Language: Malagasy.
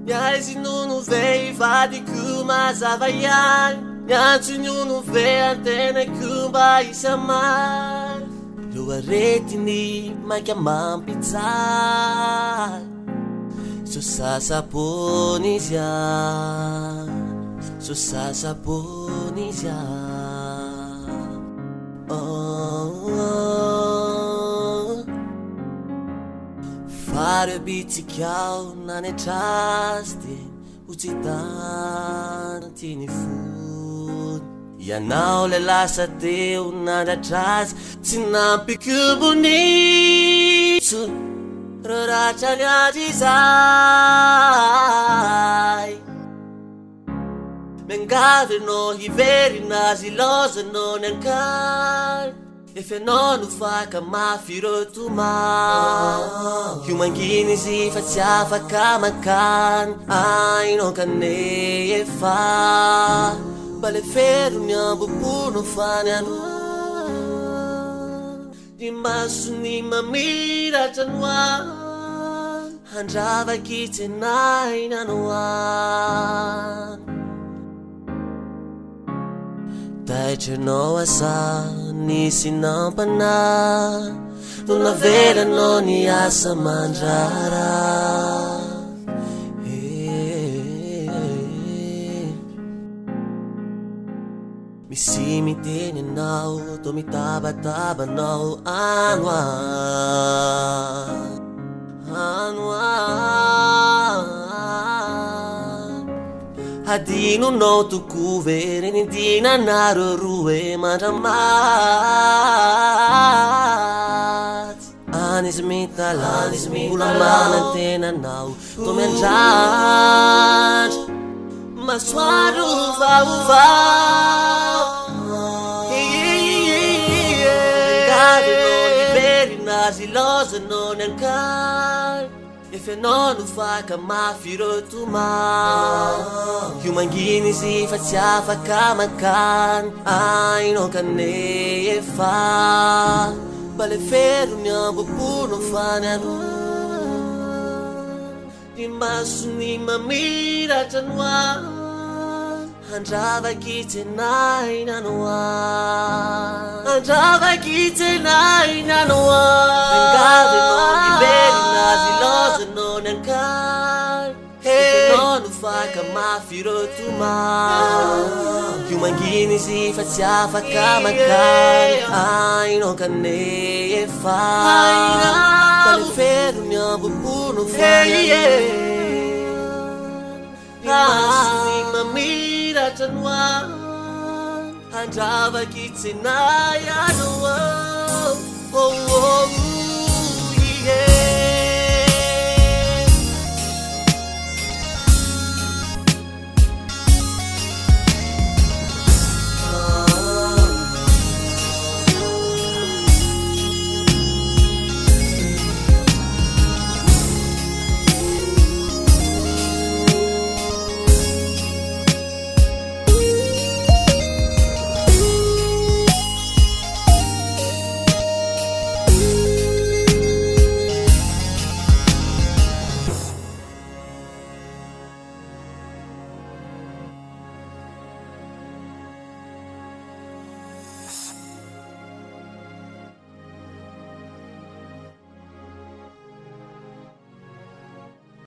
Miaizin'olo ve ivadiko mazava ihany miantson'olo ve antenako mba isamay reo aretiny maika mampijaly so sasapony izy any so sasapony izy Fare bitikao nanetraste ucitantini fud Ianao le lasa teu nandratrazy tsy nampiko bonitso raratrany azy izay Mengave no hiverinazy lozanao ny ankany Efenao no faka mafirotoma Io manginy izy fa tsy afaka makany Ainao kane efa Bale fero ny ambopono fany anoa Di masony mamiratra noany Handravaky tsenay nanoany Taitranao asa nisy nampana No navelanao ny asa mandrara Misy miteny anao to mitabatabanao Adinonao toko vereny dinanaro roe mandramaty Anisy mitalanisy mbola manantenanao to miandrandra Masoaro vaovao Mengave no hiverinazy lozanao ny ankany Efenao no faka mafirotoma Io manginy izy fa tsy afaka makany Ainao kane efa Bale fero ny ambopono fany anoa Di masony mamiratra noany Handravaky tsenay nanoany Handravaky tsenay nanoany Mengave no hiverinazy lozanao ny ankany Efenao no faka mafirotoma Io manginy izy fa tsy afaka makany Ainao kane efa Bale fero ny ambopono fany Di masony mamiratra noany Handravaky tsenay anoa